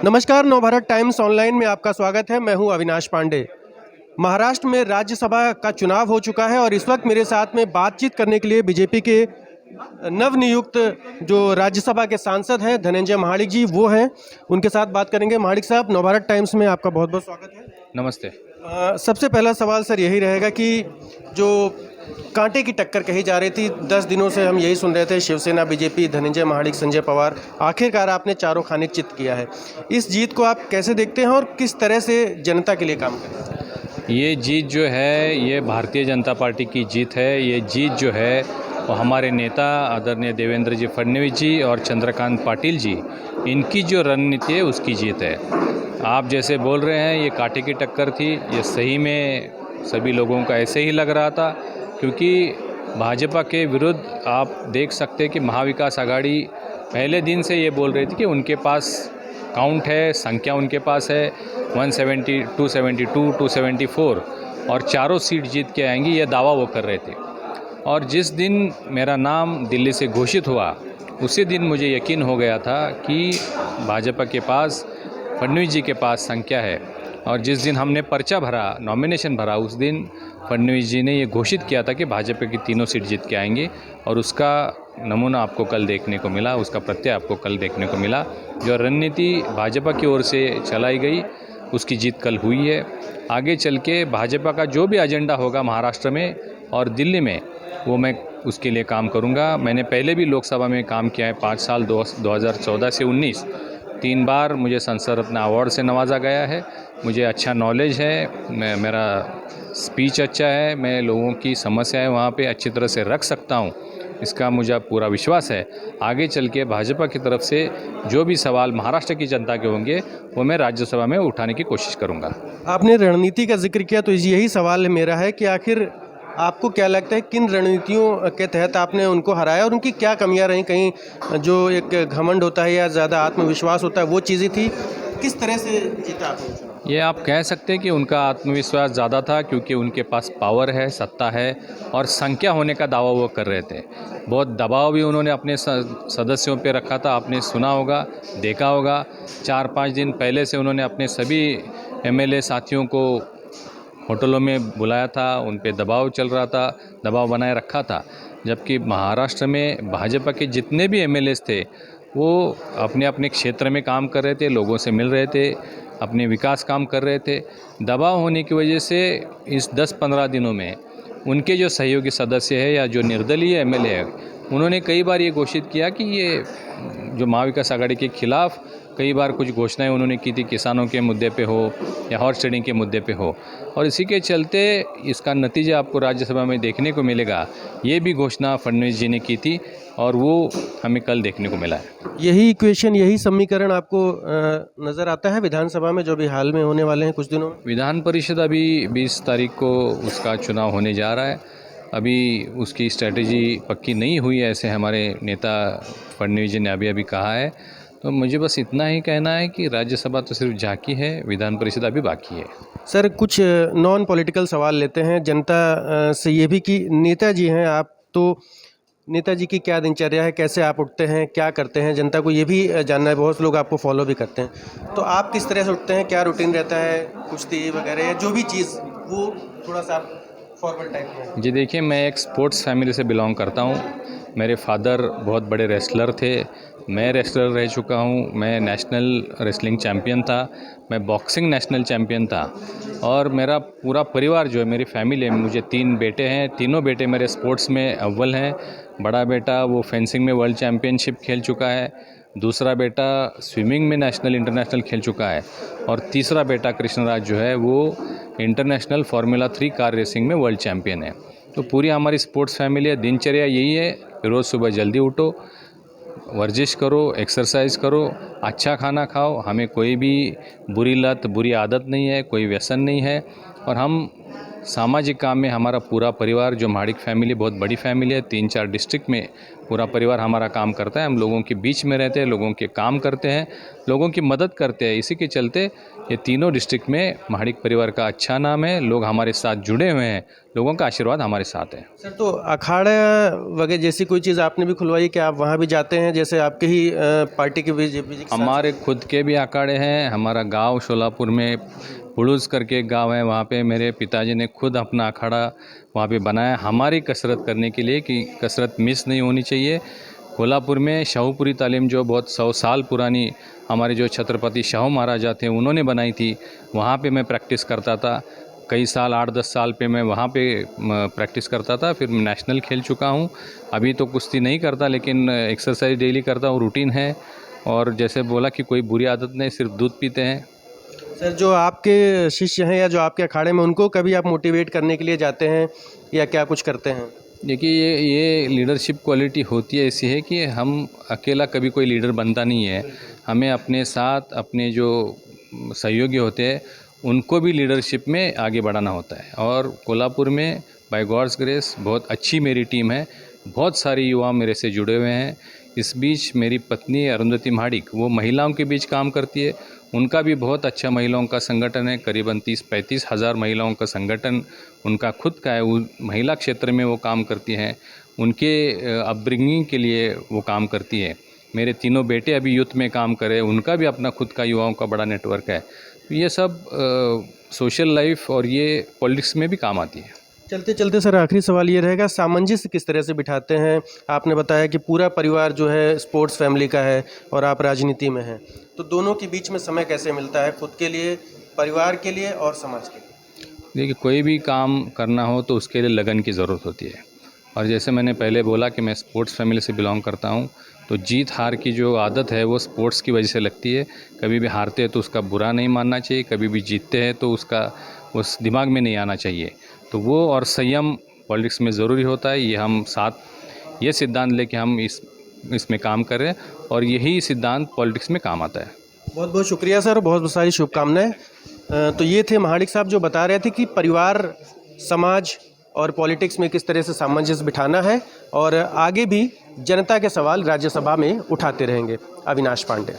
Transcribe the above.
नमस्कार, Navbharat times online में आपका स्वागत है। मैं हूं अविनाश पांडे। महाराष्ट्र में राज्यसभा का चुनाव हो चुका है और इस वक्त मेरे साथ में बातचीत करने के लिए बीजेपी के नवनियुक्त जो राज्यसभा के सांसद हैं धनंजय महाडिक जी वो हैं। उनके साथ बात करेंगे। महाडिक साहब, नवभारत टाइम्स में आपका बहुत बहुत स्वागत है। नमस्ते। सबसे पहला सवाल सर यही रहेगा कि जो कांटे की टक्कर कही जा रही थी, 10 दिनों से हम यही सुन रहे थे, शिवसेना, बीजेपी, धनंजय महाडिक, संजय पवार, आखिरकार आपने चारों खाने चित किया है। इस जीत को आप कैसे देखते हैं और किस तरह से जनता के लिए काम करें? ये जीत जो है ये भारतीय जनता पार्टी की जीत है। ये जीत जो है वो हमारे नेता आदरणीय देवेंद्र जी फडणवीस जी और चंद्रकांत पाटिल जी, इनकी जो रणनीति है उसकी जीत है। आप जैसे बोल रहे हैं ये कांटे की टक्कर थी, ये सही में सभी लोगों का ऐसे ही लग रहा था, क्योंकि भाजपा के विरुद्ध आप देख सकते हैं कि महाविकास आघाड़ी पहले दिन से ये बोल रही थी कि उनके पास काउंट है, संख्या उनके पास है 170, 272, 274 और चारों सीट जीत के आएंगी, ये दावा वो कर रहे थे। और जिस दिन मेरा नाम दिल्ली से घोषित हुआ उसी दिन मुझे यकीन हो गया था कि भाजपा के पास, फडणवीस जी के पास संख्या है। और जिस दिन हमने पर्चा भरा, नॉमिनेशन भरा, उस दिन फडणवीस जी ने ये घोषित किया था कि भाजपा की तीनों सीट जीत के आएंगे और उसका नमूना आपको कल देखने को मिला, उसका प्रत्यय आपको कल देखने को मिला। जो रणनीति भाजपा की ओर से चलाई गई उसकी जीत कल हुई है। आगे चल के भाजपा का जो भी एजेंडा होगा महाराष्ट्र में और दिल्ली में, वो मैं उसके लिए काम करूंगा। मैंने पहले भी लोकसभा में काम किया है, 5 साल 2014 से 19, 3 बार मुझे संसद रत्न अवार्ड से नवाजा गया है। मुझे अच्छा नॉलेज है, मेरा स्पीच अच्छा है, मैं लोगों की समस्याएं वहाँ पे अच्छी तरह से रख सकता हूँ, इसका मुझे पूरा विश्वास है। आगे चल के भाजपा की तरफ से जो भी सवाल महाराष्ट्र की जनता के होंगे वो मैं राज्यसभा में उठाने की कोशिश करूँगा। आपने रणनीति का जिक्र किया तो यही सवाल मेरा है कि आखिर आपको क्या लगता है किन रणनीतियों के तहत आपने उनको हराया और उनकी क्या कमियां रहीं? कहीं जो एक घमंड होता है या ज़्यादा आत्मविश्वास होता है वो चीज़ें थी? किस तरह से जीता आपने? ये आप कह सकते हैं कि उनका आत्मविश्वास ज़्यादा था, क्योंकि उनके पास पावर है, सत्ता है और संख्या होने का दावा वो कर रहे थे। बहुत दबाव भी उन्होंने अपने सदस्यों पे रखा था, आपने सुना होगा, देखा होगा। 4-5 दिन पहले से उन्होंने अपने सभी एमएलए साथियों को होटलों में बुलाया था, उन पे दबाव चल रहा था, दबाव बनाए रखा था। जबकि महाराष्ट्र में भाजपा के जितने भी एमएलएस थे वो अपने अपने क्षेत्र में काम कर रहे थे, लोगों से मिल रहे थे, अपने विकास काम कर रहे थे। दबाव होने की वजह से इस 10-15 दिनों में उनके जो सहयोगी सदस्य है या जो निर्दलीय एमएलए है, उन्होंने कई बार ये घोषित किया कि ये जो महाविकास आघाड़ी के खिलाफ कई बार कुछ घोषणाएं उन्होंने की थी, किसानों के मुद्दे पे हो या हॉर्स ट्रेडिंग के मुद्दे पे हो। और इसी के चलते इसका नतीजा आपको राज्यसभा में देखने को मिलेगा। ये भी घोषणा फडणवीस जी ने की थी और वो हमें कल देखने को मिला है। यही इक्वेशन, यही समीकरण आपको नज़र आता है विधानसभा में जो भी हाल में होने वाले हैं कुछ दिनों में? विधान परिषद अभी 20 तारीख को उसका चुनाव होने जा रहा है। अभी उसकी स्ट्रेटजी पक्की नहीं हुई है, ऐसे हमारे नेता फडणवीस जी ने अभी कहा है। तो मुझे बस इतना ही कहना है कि राज्यसभा तो सिर्फ झांकी है, विधान परिषद अभी बाकी है। सर, कुछ नॉन पॉलिटिकल सवाल लेते हैं जनता से ये भी कि नेताजी हैं आप, तो नेताजी की क्या दिनचर्या है, कैसे आप उठते हैं, क्या करते हैं, जनता को ये भी जानना है। बहुत लोग आपको फॉलो भी करते हैं, तो आप किस तरह से उठते हैं, क्या रूटीन रहता है, कुश्ती वगैरह या जो भी चीज़, वो थोड़ा सा आप फॉरवर्ड टाइप में? जी देखिए, मैं एक स्पोर्ट्स फैमिली से बिलोंग करता हूँ। मेरे फादर बहुत बड़े रेसलर थे, मैं रेसलर रह चुका हूँ, मैं नेशनल रेसलिंग चैम्पियन था, मैं बॉक्सिंग नेशनल चैम्पियन था। और मेरा पूरा परिवार जो है, मेरी फैमिली है, मुझे 3 बेटे हैं, तीनों बेटे मेरे स्पोर्ट्स में अव्वल हैं। बड़ा बेटा वो फेंसिंग में वर्ल्ड चैम्पियनशिप खेल चुका है, दूसरा बेटा स्विमिंग में नेशनल इंटरनेशनल खेल चुका है और तीसरा बेटा कृष्णराज जो है वो इंटरनेशनल फार्मूला 3 कार रेसिंग में वर्ल्ड चैम्पियन है। तो पूरी हमारी स्पोर्ट्स फैमिली है। दिनचर्या यही है कि रोज़ सुबह जल्दी उठो, वर्जिश करो, एक्सरसाइज करो, अच्छा खाना खाओ। हमें कोई भी बुरी लत, बुरी आदत नहीं है, कोई व्यसन नहीं है। और हम सामाजिक काम में, हमारा पूरा परिवार जो महाडिक फैमिली बहुत बड़ी फैमिली है, 3-4 डिस्ट्रिक्ट में पूरा परिवार हमारा काम करता है। हम लोगों के बीच में रहते हैं, लोगों के काम करते हैं, लोगों की मदद करते हैं। इसी के चलते ये तीनों डिस्ट्रिक्ट में महाडिक परिवार का अच्छा नाम है। लोग हमारे साथ जुड़े हुए हैं, लोगों का आशीर्वाद हमारे साथ है। सर, तो अखाड़ा वगैरह जैसी कोई चीज़ आपने भी खुलवाई कि आप वहाँ भी जाते हैं, जैसे आपके ही पार्टी के बीजेपी के साथ? हमारे खुद के भी अखाड़े हैं। हमारा गांव शोलापुर में पुड़ूस करके एक गांव है, वहाँ पे मेरे पिताजी ने खुद अपना अखाड़ा वहाँ पे बनाया हमारी कसरत करने के लिए कि कसरत मिस नहीं होनी चाहिए। कोल्हापुर में शाहूपुरी तालीम जो बहुत 100 साल पुरानी हमारे जो छत्रपति शाहू महाराजा थे उन्होंने बनाई थी, वहाँ पे मैं प्रैक्टिस करता था। कई साल 8-10 साल पे मैं वहाँ पे प्रैक्टिस करता था। फिर मैं नेशनल खेल चुका हूँ। अभी तो कुश्ती नहीं करता, लेकिन एक्सरसाइज डेली करता हूँ, रूटीन है। और जैसे बोला कि कोई बुरी आदत नहीं, सिर्फ दूध पीते हैं। सर, जो आपके शिष्य हैं या जो आपके अखाड़े में, उनको कभी आप मोटिवेट करने के लिए जाते हैं या क्या कुछ करते हैं? देखिए, ये लीडरशिप क्वालिटी होती है ऐसी है कि हम अकेला कभी कोई लीडर बनता नहीं है। हमें अपने साथ अपने जो सहयोगी होते हैं उनको भी लीडरशिप में आगे बढ़ाना होता है। और कोल्हापुर में बाय गॉड्स ग्रेस बहुत अच्छी मेरी टीम है, बहुत सारे युवा मेरे से जुड़े हुए हैं। इस बीच मेरी पत्नी अरुंधति महाडिक वो महिलाओं के बीच काम करती है, उनका भी बहुत अच्छा महिलाओं का संगठन है। करीबन 30-35 हज़ार महिलाओं का संगठन उनका खुद का है। वो महिला क्षेत्र में वो काम करती हैं, उनके अपब्रिंगिंग के लिए वो काम करती है। मेरे तीनों बेटे अभी यूथ में काम कर रहे हैं, उनका भी अपना खुद का युवाओं का बड़ा नेटवर्क है। तो ये सब सोशल लाइफ और ये पॉलिटिक्स में भी काम आती है। चलते चलते सर, आखिरी सवाल ये रहेगा, सामंजस्य किस तरह से बिठाते हैं? आपने बताया कि पूरा परिवार जो है स्पोर्ट्स फैमिली का है और आप राजनीति में हैं, तो दोनों के बीच में समय कैसे मिलता है, खुद के लिए, परिवार के लिए और समाज के लिए? देखिए, कोई भी काम करना हो तो उसके लिए लगन की ज़रूरत होती है। और जैसे मैंने पहले बोला कि मैं स्पोर्ट्स फैमिली से बिलोंग करता हूँ, तो जीत हार की जो आदत है वो स्पोर्ट्स की वजह से लगती है। कभी भी हारते हैं तो उसका बुरा नहीं मानना चाहिए, कभी भी जीतते हैं तो उसका उस दिमाग में नहीं आना चाहिए। तो वो और संयम पॉलिटिक्स में ज़रूरी होता है। ये हम साथ ये सिद्धांत लेके हम इसमें काम कर रहे हैं और यही सिद्धांत पॉलिटिक्स में काम आता है। बहुत बहुत शुक्रिया सर, बहुत सारी शुभकामनाएं। तो ये थे महाडिक साहब जो बता रहे थे कि परिवार, समाज और पॉलिटिक्स में किस तरह से सामंजस्य बिठाना है और आगे भी जनता के सवाल राज्यसभा में उठाते रहेंगे। अविनाश पांडे।